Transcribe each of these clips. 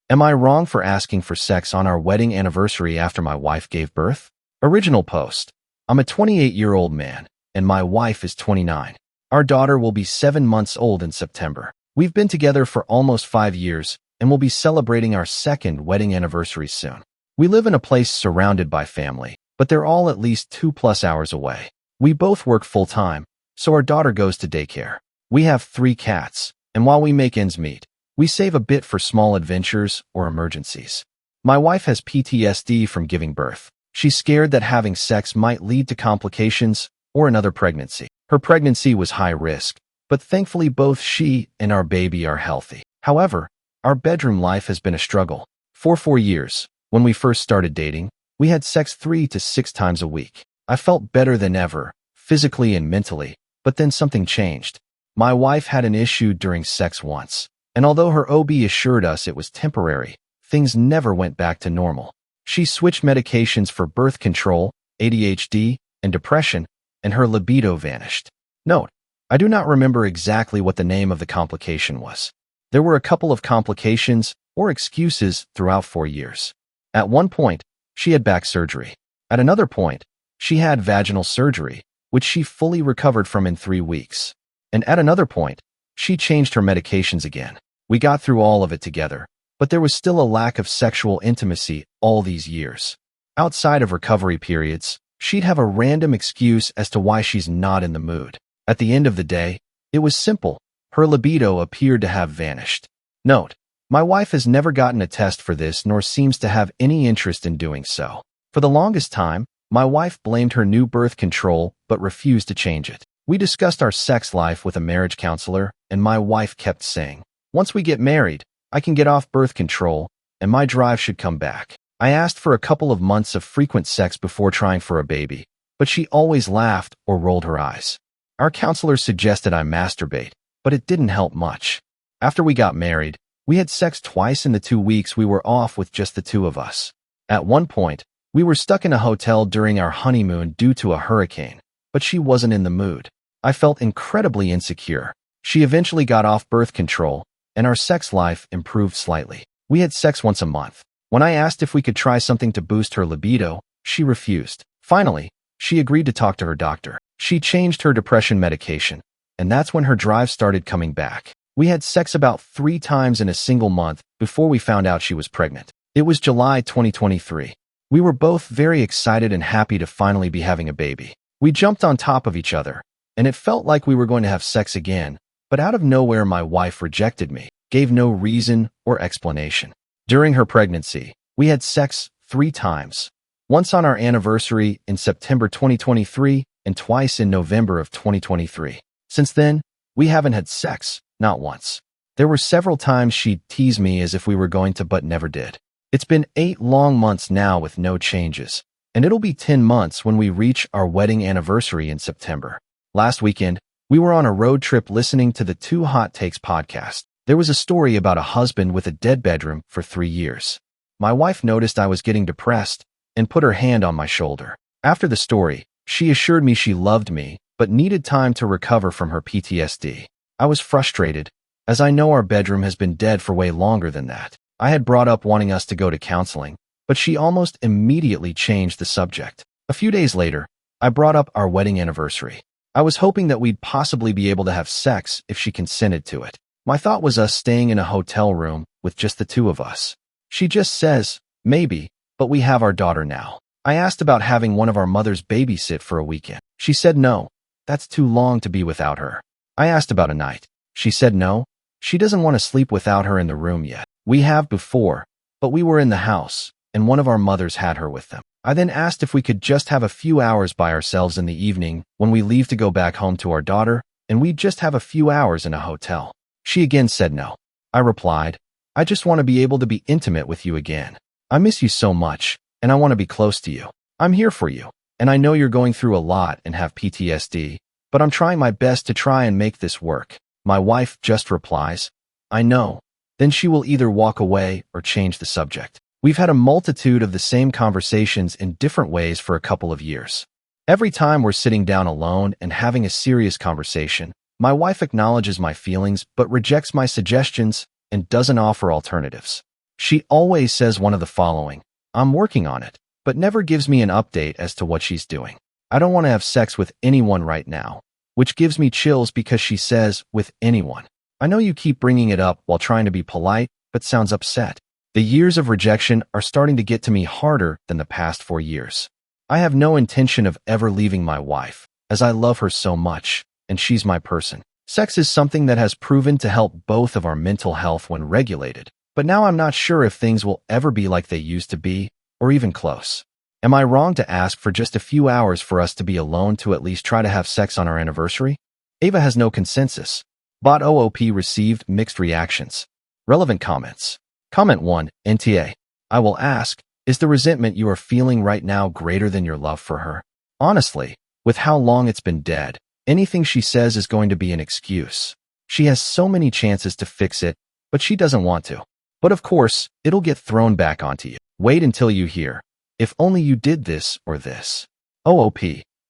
Am I wrong for asking for sex on our wedding anniversary after my wife gave birth? Original post. I'm a 28-year-old man, and my wife is 29. Our daughter will be 7 months old in September. We've been together for almost 5 years, and we'll be celebrating our second wedding anniversary soon. We live in a place surrounded by family, but they're all at least 2+ hours away. We both work full-time, so our daughter goes to daycare. We have 3 cats, and while we make ends meet, we save a bit for small adventures or emergencies. My wife has PTSD from giving birth. She's scared that having sex might lead to complications or another pregnancy. Her pregnancy was high risk, but thankfully both she and our baby are healthy. However, our bedroom life has been a struggle. For 4 years, when we first started dating, we had sex 3 to 6 times a week. I felt better than ever, physically and mentally, but then something changed. My wife had an issue during sex once, and although her OB assured us it was temporary, things never went back to normal. She switched medications for birth control, ADHD, and depression, and her libido vanished. Note, I do not remember exactly what the name of the complication was. There were a couple of complications or excuses throughout 4 years. At one point, she had back surgery. At another point, she had vaginal surgery, which she fully recovered from in 3 weeks. And at another point, she changed her medications again. We got through all of it together, but there was still a lack of sexual intimacy all these years. Outside of recovery periods, she'd have a random excuse as to why she's not in the mood. At the end of the day, it was simple. Her libido appeared to have vanished. Note, my wife has never gotten a test for this nor seems to have any interest in doing so. For the longest time, my wife blamed her new birth control but refused to change it. We discussed our sex life with a marriage counselor, and my wife kept saying, "Once we get married, I can get off birth control, and my drive should come back." I asked for a couple of months of frequent sex before trying for a baby, but she always laughed or rolled her eyes. Our counselor suggested I masturbate, but it didn't help much. After we got married, we had sex twice in the 2 weeks we were off with just the 2 of us. At one point, we were stuck in a hotel during our honeymoon due to a hurricane, but she wasn't in the mood. I felt incredibly insecure. She eventually got off birth control, and our sex life improved slightly. We had sex once a month. When I asked if we could try something to boost her libido, she refused. Finally, she agreed to talk to her doctor. She changed her depression medication, and that's when her drive started coming back. We had sex about 3 times in a single month before we found out she was pregnant. It was July 2023. We were both very excited and happy to finally be having a baby. We jumped on top of each other, and it felt like we were going to have sex again, but out of nowhere my wife rejected me, gave no reason or explanation. During her pregnancy, we had sex 3 times. Once on our anniversary in September 2023 and twice in November of 2023. Since then, we haven't had sex, not once. There were several times she'd tease me as if we were going to but never did. It's been 8 long months now with no changes, and it'll be 10 months when we reach our wedding anniversary in September. Last weekend, we were on a road trip listening to the Two Hot Takes podcast. There was a story about a husband with a dead bedroom for 3 years. My wife noticed I was getting depressed and put her hand on my shoulder. After the story, she assured me she loved me, but needed time to recover from her PTSD. I was frustrated, as I know our bedroom has been dead for way longer than that. I had brought up wanting us to go to counseling, but she almost immediately changed the subject. A few days later, I brought up our wedding anniversary. I was hoping that we'd possibly be able to have sex if she consented to it. My thought was us staying in a hotel room with just the 2 of us. She just says, maybe, but we have our daughter now. I asked about having one of our mothers babysit for a weekend. She said no, that's too long to be without her. I asked about a night. She said no, she doesn't want to sleep without her in the room yet. We have before, but we were in the house, and one of our mothers had her with them. I then asked if we could just have a few hours by ourselves in the evening when we leave to go back home to our daughter, and we'd just have a few hours in a hotel. She again said no. I replied, I just want to be able to be intimate with you again. I miss you so much, and I want to be close to you. I'm here for you, and I know you're going through a lot and have PTSD, but I'm trying my best to try and make this work. My wife just replies, I know. Then she will either walk away or change the subject. We've had a multitude of the same conversations in different ways for a couple of years. Every time we're sitting down alone and having a serious conversation, my wife acknowledges my feelings but rejects my suggestions and doesn't offer alternatives. She always says one of the following: I'm working on it, but never gives me an update as to what she's doing. I don't want to have sex with anyone right now, which gives me chills because she says, with anyone. I know you keep bringing it up while trying to be polite, but sounds upset. The years of rejection are starting to get to me harder than the past 4 years. I have no intention of ever leaving my wife, as I love her so much, and she's my person. Sex is something that has proven to help both of our mental health when regulated, but now I'm not sure if things will ever be like they used to be, or even close. Am I wrong to ask for just a few hours for us to be alone to at least try to have sex on our anniversary? Ava has no consensus. Bot OOP received mixed reactions. Relevant comments. Comment 1, NTA. I will ask, is the resentment you are feeling right now greater than your love for her? Honestly, with how long it's been dead, anything she says is going to be an excuse. She has so many chances to fix it, but she doesn't want to. But of course, it'll get thrown back onto you. Wait until you hear, if only you did this or this. OOP.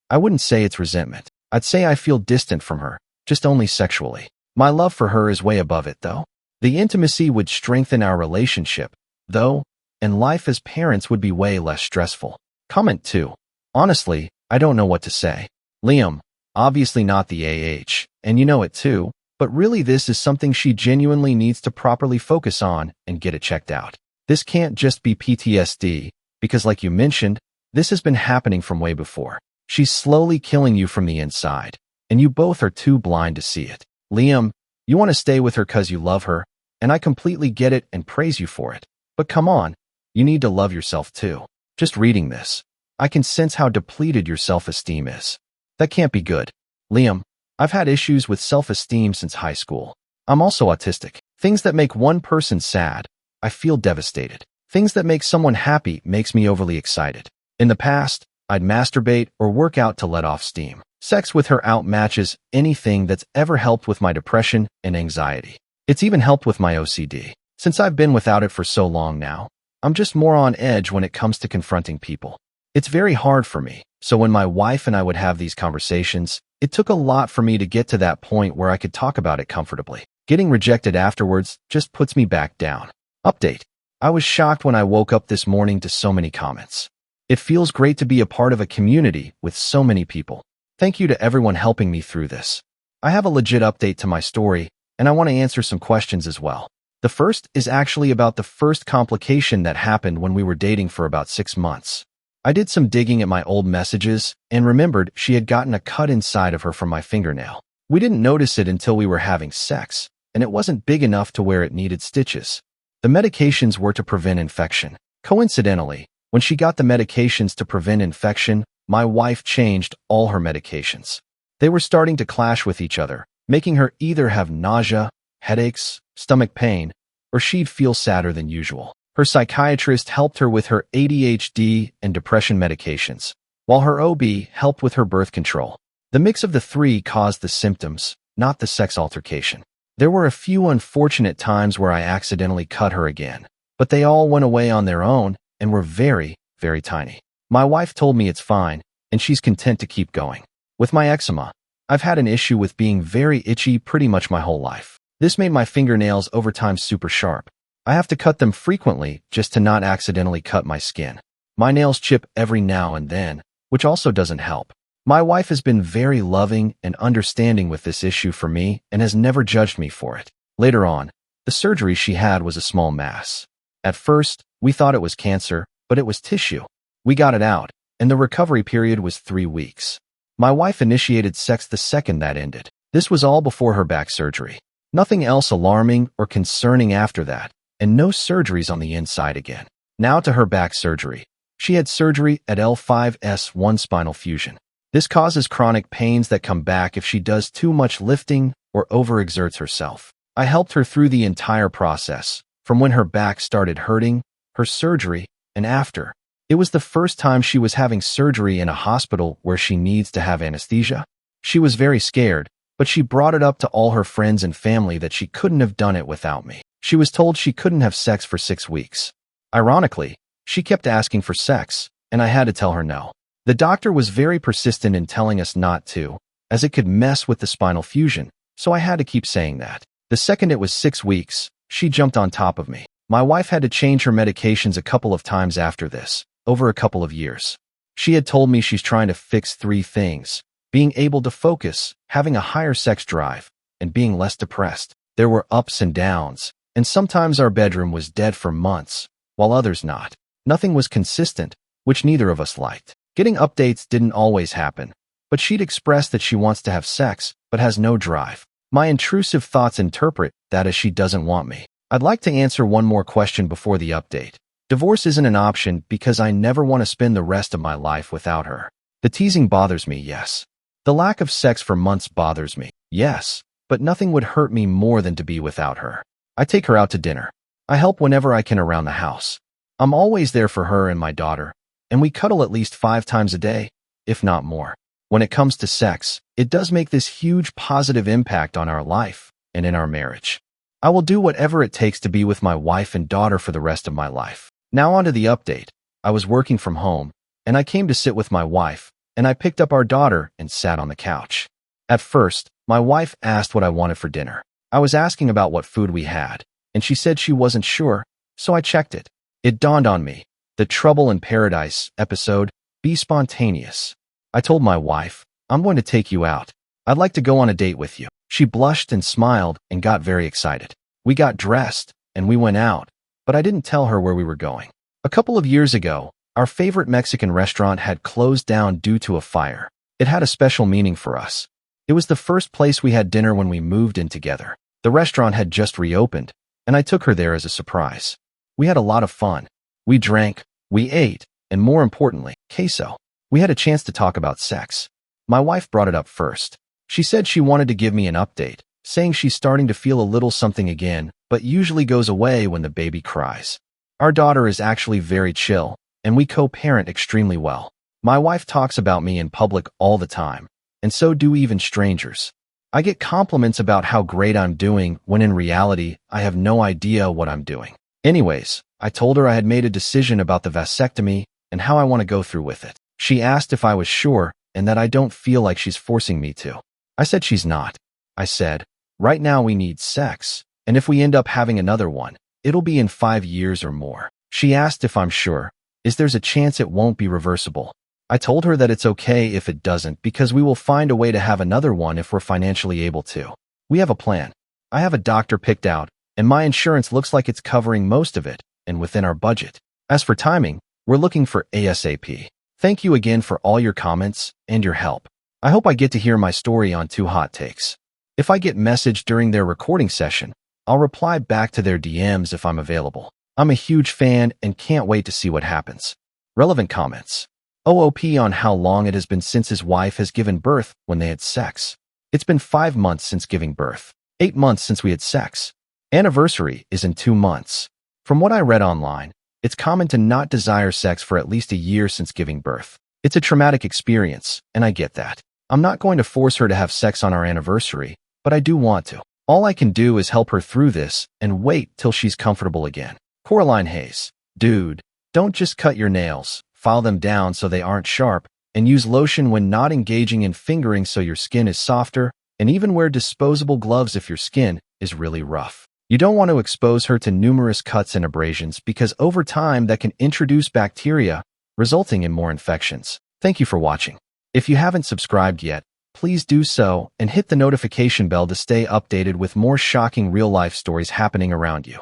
I wouldn't say it's resentment. I'd say I feel distant from her, just only sexually. My love for her is way above it, though. The intimacy would strengthen our relationship, though, and life as parents would be way less stressful. Comment 2. Honestly, I don't know what to say. Liam, obviously not the and you know it too, but really this is something she genuinely needs to properly focus on and get it checked out. This can't just be PTSD, because like you mentioned, this has been happening from way before. She's slowly killing you from the inside, and you both are too blind to see it. Liam, you want to stay with her because you love her, and I completely get it and praise you for it. But come on, you need to love yourself too. Just reading this, I can sense how depleted your self-esteem is. That can't be good. Liam, I've had issues with self-esteem since high school. I'm also autistic. Things that make one person sad, I feel devastated. Things that make someone happy makes me overly excited. In the past, I'd masturbate or work out to let off steam. Sex with her outmatches anything that's ever helped with my depression and anxiety. It's even helped with my OCD. Since I've been without it for so long now, I'm just more on edge when it comes to confronting people. It's very hard for me, so when my wife and I would have these conversations, it took a lot for me to get to that point where I could talk about it comfortably. Getting rejected afterwards just puts me back down. Update. I was shocked when I woke up this morning to so many comments. It feels great to be a part of a community with so many people. Thank you to everyone helping me through this. I have a legit update to my story, and I want to answer some questions as well. The first is actually about the first complication that happened when we were dating for about 6 months. I did some digging at my old messages and remembered she had gotten a cut inside of her from my fingernail. We didn't notice it until we were having sex, and it wasn't big enough to where it needed stitches. The medications were to prevent infection. Coincidentally, when she got the medications to prevent infection, my wife changed all her medications. They were starting to clash with each other, making her either have nausea, headaches, stomach pain, or she'd feel sadder than usual. Her psychiatrist helped her with her ADHD and depression medications, while her OB helped with her birth control. The mix of the three caused the symptoms, not the sex altercation. There were a few unfortunate times where I accidentally cut her again, but they all went away on their own and were very, very tiny. My wife told me it's fine, and she's content to keep going. With my eczema, I've had an issue with being very itchy pretty much my whole life. This made my fingernails over time super sharp. I have to cut them frequently just to not accidentally cut my skin. My nails chip every now and then, which also doesn't help. My wife has been very loving and understanding with this issue for me and has never judged me for it. Later on, the surgery she had was a small mass. At first, we thought it was cancer, but it was tissue. We got it out, and the recovery period was 3 weeks. My wife initiated sex the second that ended. This was all before her back surgery. Nothing else alarming or concerning after that, and no surgeries on the inside again. Now to her back surgery. She had surgery at L5S1 spinal fusion. This causes chronic pains that come back if she does too much lifting or overexerts herself. I helped her through the entire process, from when her back started hurting, her surgery, and after. It was the first time she was having surgery in a hospital where she needs to have anesthesia. She was very scared, but she brought it up to all her friends and family that she couldn't have done it without me. She was told she couldn't have sex for 6 weeks. Ironically, she kept asking for sex, and I had to tell her no. The doctor was very persistent in telling us not to, as it could mess with the spinal fusion, so I had to keep saying that. The second it was 6 weeks, she jumped on top of me. My wife had to change her medications a couple of times after this, over a couple of years. She had told me she's trying to fix 3 things: being able to focus, having a higher sex drive, and being less depressed. There were ups and downs, and sometimes our bedroom was dead for months, while others not. Nothing was consistent, which neither of us liked. Getting updates didn't always happen, but she'd express that she wants to have sex, but has no drive. My intrusive thoughts interpret that as she doesn't want me. I'd like to answer one more question before the update. Divorce isn't an option because I never want to spend the rest of my life without her. The teasing bothers me, yes. The lack of sex for months bothers me, yes, but nothing would hurt me more than to be without her. I take her out to dinner. I help whenever I can around the house. I'm always there for her and my daughter, and we cuddle at least 5 times a day, if not more. When it comes to sex, it does make this huge positive impact on our life and in our marriage. I will do whatever it takes to be with my wife and daughter for the rest of my life. Now on to the update. I was working from home, and I came to sit with my wife, and I picked up our daughter and sat on the couch. At first, my wife asked what I wanted for dinner. I was asking about what food we had, and she said she wasn't sure, so I checked it. It dawned on me. The Trouble in Paradise episode, Be Spontaneous. I told my wife, I'm going to take you out. I'd like to go on a date with you. She blushed and smiled and got very excited. We got dressed, and we went out, but I didn't tell her where we were going. A couple of years ago, our favorite Mexican restaurant had closed down due to a fire. It had a special meaning for us. It was the first place we had dinner when we moved in together. The restaurant had just reopened, and I took her there as a surprise. We had a lot of fun. We drank, we ate, and more importantly, queso. We had a chance to talk about sex. My wife brought it up first. She said she wanted to give me an update, saying she's starting to feel a little something again, but usually goes away when the baby cries. Our daughter is actually very chill, and we co-parent extremely well. My wife talks about me in public all the time, and so do even strangers. I get compliments about how great I'm doing when in reality, I have no idea what I'm doing. Anyways, I told her I had made a decision about the vasectomy and how I want to go through with it. She asked if I was sure and that I don't feel like she's forcing me to. I said she's not. I said, right now we need sex, and if we end up having another one, it'll be in 5 years or more. She asked if I'm sure, is there's a chance it won't be reversible. I told her that it's okay if it doesn't because we will find a way to have another one if we're financially able to. We have a plan. I have a doctor picked out, and my insurance looks like it's covering most of it and within our budget. As for timing, we're looking for ASAP. Thank you again for all your comments and your help. I hope I get to hear my story on 2 Hot Takes. If I get messaged during their recording session, I'll reply back to their DMs if I'm available. I'm a huge fan and can't wait to see what happens. Relevant comments. OOP on how long it has been since his wife has given birth when they had sex. It's been 5 months since giving birth. 8 months since we had sex. Anniversary is in 2 months. From what I read online, it's common to not desire sex for at least a year since giving birth. It's a traumatic experience, and I get that. I'm not going to force her to have sex on our anniversary, but I do want to. All I can do is help her through this and wait till she's comfortable again. Coraline Hayes. Dude, don't just cut your nails, file them down so they aren't sharp, and use lotion when not engaging in fingering so your skin is softer, and even wear disposable gloves if your skin is really rough. You don't want to expose her to numerous cuts and abrasions because over time that can introduce bacteria, resulting in more infections. Thank you for watching. If you haven't subscribed yet, please do so and hit the notification bell to stay updated with more shocking real-life stories happening around you.